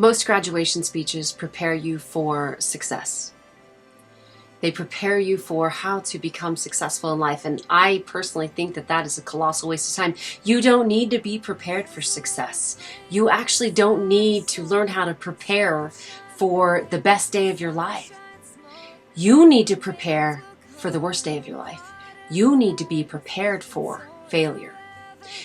Most graduation speeches prepare you for success. They prepare you for how to become successful in life. And I personally think that that is a colossal waste of time. You don't need to be prepared for success. You actually don't need to learn how to prepare for the best day of your life. You need to prepare for the worst day of your life. You need to be prepared for failure.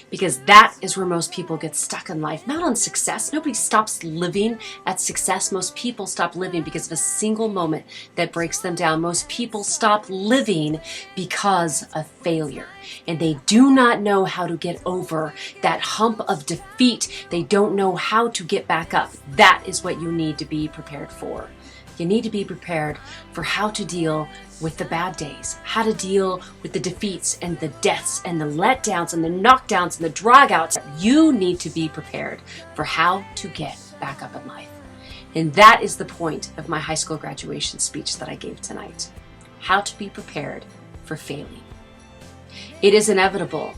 Because that is where most people get stuck in life, not on success. Nobody stops living at success. Most people stop living because of a single moment that breaks them down. Most people stop living because of failure. And they do not know how to get over that hump of defeat. They don't know how to get back up. That is what you need to be prepared for. You need to be prepared for how to deal with the bad days, how to deal with the defeats and the deaths and the letdowns and the knockdowns and the dragouts. You need to be prepared for how to get back up in life. And that is the point of my high school graduation speech that I gave tonight. How to be prepared for failing. It is inevitable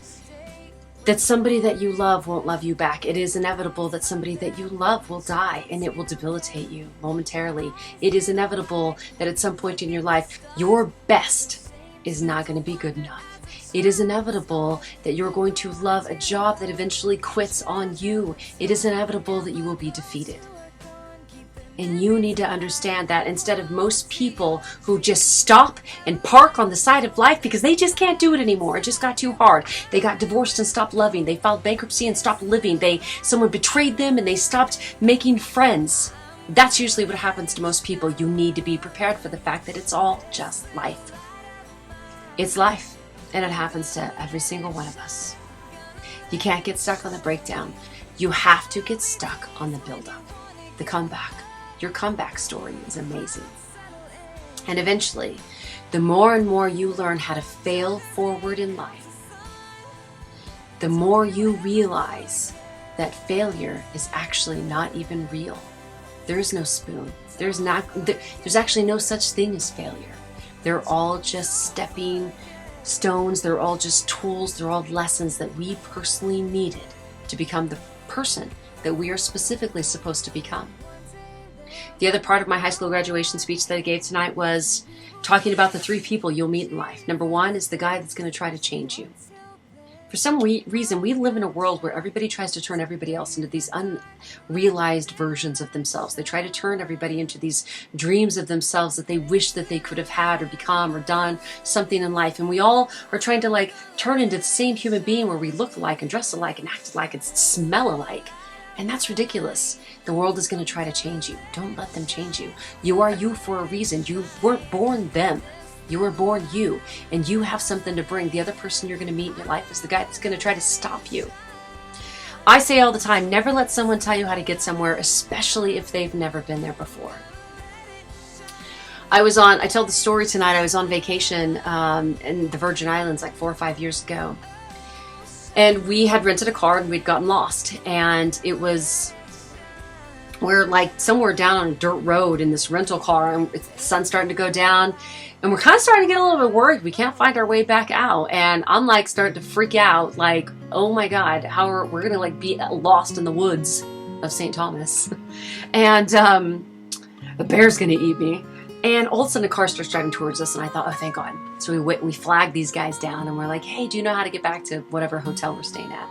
that somebody that you love won't love you back. It is inevitable that somebody that you love will die and it will debilitate you momentarily. It is inevitable that at some point in your life, your best is not going to be good enough. It is inevitable that you're going to love a job that eventually quits on you. It is inevitable that you will be defeated. And you need to understand that instead of most people who just stop and park on the side of life because they just can't do it anymore. It just got too hard. They got divorced and stopped loving. They filed bankruptcy and stopped living. Someone betrayed them and they stopped making friends. That's usually what happens to most people. You need to be prepared for the fact that it's all just life. It's life, and it happens to every single one of us. You can't get stuck on the breakdown. You have to get stuck on the buildup, the comeback. Your comeback story is amazing. And eventually, the more and more you learn how to fail forward in life, the more you realize that failure is actually not even real. There is no spoon. There's actually no such thing as failure. They're all just stepping stones. They're all just tools. They're all lessons that we personally needed to become the person that we are specifically supposed to become. The other part of my high school graduation speech that I gave tonight was talking about the 3 people you'll meet in life. Number 1 is the guy that's going to try to change you. For some reason, we live in a world where everybody tries to turn everybody else into these unrealized versions of themselves. They try to turn everybody into these dreams of themselves that they wish that they could have had or become or done something in life. And we all are trying to turn into the same human being where we look alike and dress alike and act alike and smell alike. And that's ridiculous. The world is going to try to change you. Don't let them change you. You are you for a reason. You weren't born them. You were born you. And you have something to bring. The other person you're going to meet in your life is the guy that's going to try to stop you. I say all the time, never let someone tell you how to get somewhere, especially if they've never been there before. I tell the story tonight, I was on vacation in the Virgin Islands 4 or 5 years ago. And we had rented a car and we'd gotten lost. And we're somewhere down on a dirt road in this rental car and the sun's starting to go down. And we're kind of starting to get a little bit worried. We can't find our way back out. And I'm starting to freak out. Oh my God, we're going to be lost in the woods of St. Thomas. And the bear's going to eat me. And all of a sudden, the car starts driving towards us, and I thought, oh, thank God. So we flagged these guys down, and we're like, hey, do you know how to get back to whatever hotel we're staying at?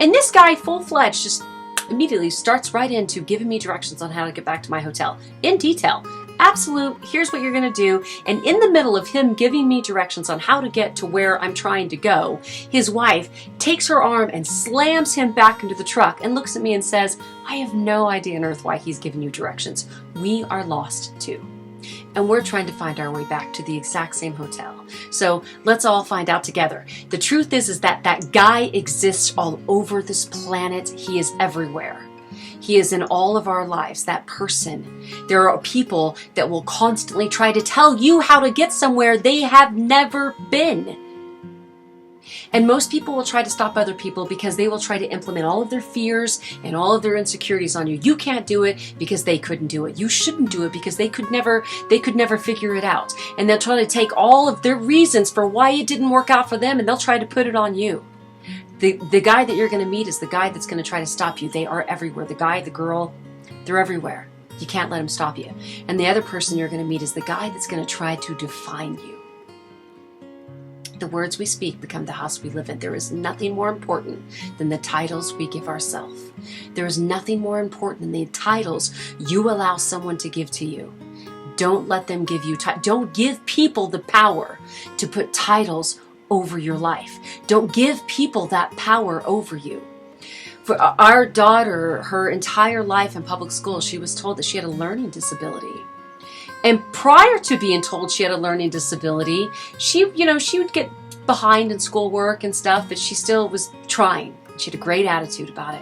And this guy, full-fledged, just immediately starts right into giving me directions on how to get back to my hotel. In detail. Absolute, here's what you're going to do. And in the middle of him giving me directions on how to get to where I'm trying to go, his wife takes her arm and slams him back into the truck and looks at me and says, I have no idea on earth why he's giving you directions. We are lost, too. And we're trying to find our way back to the exact same hotel. So let's all find out together. The truth is that guy exists all over this planet. He is everywhere. He is in all of our lives, that person. There are people that will constantly try to tell you how to get somewhere they have never been. And most people will try to stop other people because they will try to implement all of their fears and all of their insecurities on you. You can't do it because they couldn't do it. You shouldn't do it because they could never figure it out. And they'll try to take all of their reasons for why it didn't work out for them and they'll try to put it on you. The guy that you're going to meet is the guy that's going to try to stop you. They are everywhere. The guy, the girl, They're everywhere. You can't let them stop you. And the other person you're going to meet is the guy that's going to try to define you. The words we speak become the house we live in. There is nothing more important than the titles we give ourselves. There is nothing more important than the titles you allow someone to give to you. Don't let them give you don't give people the power to put titles over your life. Don't give people that power over you. For our daughter, her entire life in public school, she was told that she had a learning disability. And prior to being told she had a learning disability, she would get behind in schoolwork and stuff, but she still was trying. She had a great attitude about it.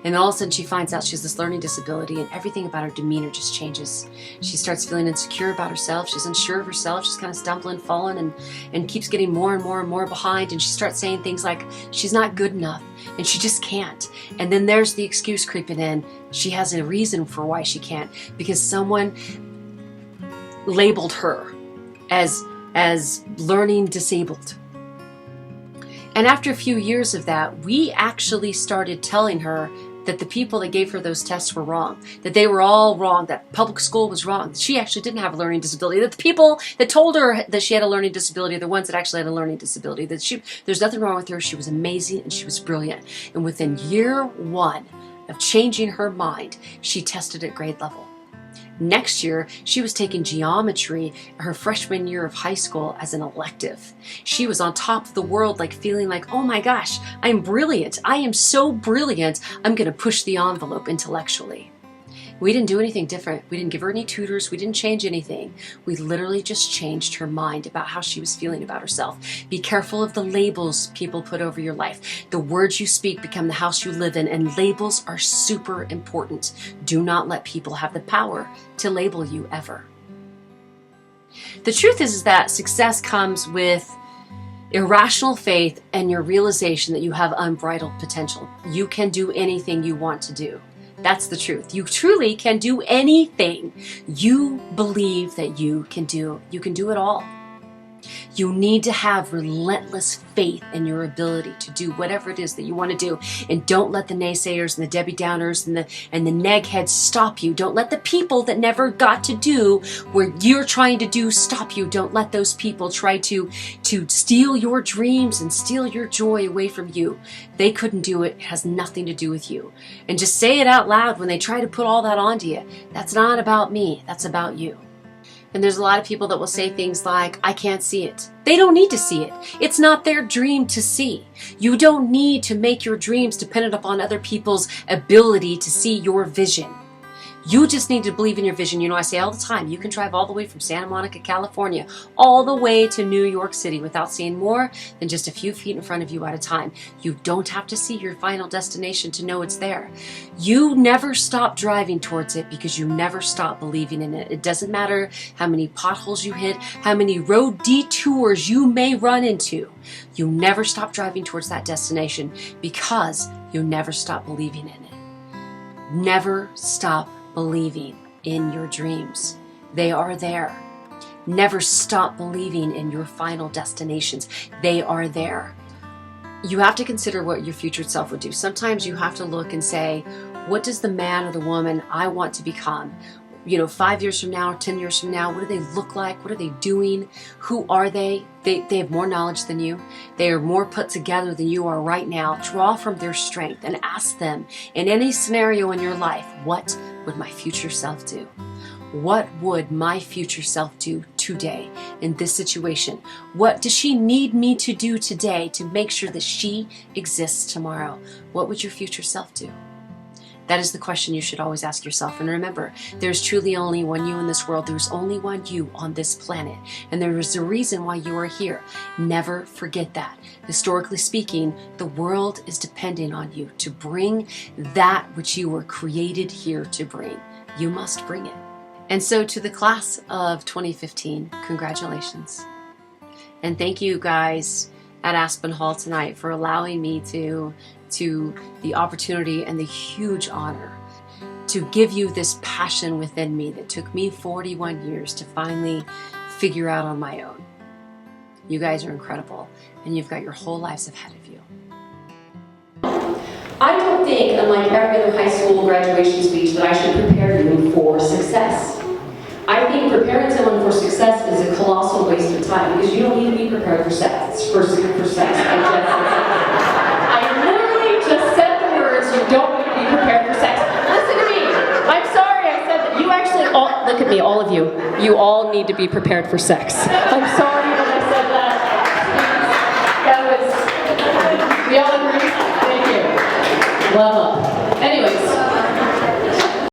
And then all of a sudden she finds out she has this learning disability, and everything about her demeanor just changes. She starts feeling insecure about herself. She's unsure of herself. She's kind of stumbling, falling, and keeps getting more and more and more behind. And she starts saying things like she's not good enough and she just can't. And then there's the excuse creeping in. She has a reason for why she can't, because someone labeled her as learning disabled. And after a few years of that, we actually started telling her that the people that gave her those tests were wrong, that they were all wrong, that public school was wrong, that she actually didn't have a learning disability, that the people that told her that she had a learning disability are the ones that actually had a learning disability, that there's nothing wrong with her, she was amazing and she was brilliant. And within year one of changing her mind, she tested at grade level. Next year, she was taking geometry her freshman year of high school as an elective. She was on top of the world, like feeling like, oh my gosh, I'm brilliant. I am so brilliant. I'm going to push the envelope intellectually. We didn't do anything different. We didn't give her any tutors. We didn't change anything. We literally just changed her mind about how she was feeling about herself. Be careful of the labels people put over your life. The words you speak become the house you live in, and labels are super important. Do not let people have the power to label you ever. The truth is that success comes with irrational faith and your realization that you have unbridled potential. You can do anything you want to do. That's the truth. You truly can do anything you believe that you can do. You can do it all. You need to have relentless faith in your ability to do whatever it is that you want to do. And don't let the naysayers and the Debbie Downers and the neg heads stop you. Don't let the people that never got to do what you're trying to do stop you. Don't let those people try to steal your dreams and steal your joy away from you. They couldn't do it. It has nothing to do with you. And just say it out loud when they try to put all that onto you. That's not about me. That's about you. And there's a lot of people that will say things like, I can't see it. They don't need to see it. It's not their dream to see. You don't need to make your dreams dependent upon other people's ability to see your vision. You just need to believe in your vision. You know, I say all the time, you can drive all the way from Santa Monica, California, all the way to New York City without seeing more than just a few feet in front of you at a time. You don't have to see your final destination to know it's there. You never stop driving towards it because you never stop believing in it. It doesn't matter how many potholes you hit, how many road detours you may run into. You never stop driving towards that destination because you never stop believing in it. Never stop believing in your dreams. They are there. Never stop believing in your final destinations. They are there. You have to consider what your future self would do. Sometimes you have to look and say, what does the man or the woman I want to become? 5 years from now, 10 years from now, what do they look like? What are they doing? Who are they? They have more knowledge than you. They are more put together than you are right now. Draw from their strength and ask them, in any scenario in your life, what would my future self do? What would my future self do today in this situation? What does she need me to do today to make sure that she exists tomorrow? What would your future self do? That is the question you should always ask yourself. And remember, there's truly only one you in this world. There's only one you on this planet. And there is a reason why you are here. Never forget that. Historically speaking, the world is depending on you to bring that which you were created here to bring. You must bring it. And so to the class of 2015, congratulations. And thank you guys at Aspen Hall tonight for allowing me to the opportunity and the huge honor to give you this passion within me that took me 41 years to finally figure out on my own. You guys are incredible, and you've got your whole lives ahead of you. I don't think, unlike every other high school graduation speech, that I should prepare you for success. I think preparing someone for success is a colossal waste of time because you don't need to be prepared for sex. I literally just said the words, you don't need to be prepared for sex. Listen to me. I'm sorry I said that. You actually all, look at me, all of you. You all need to be prepared for sex. I'm sorry.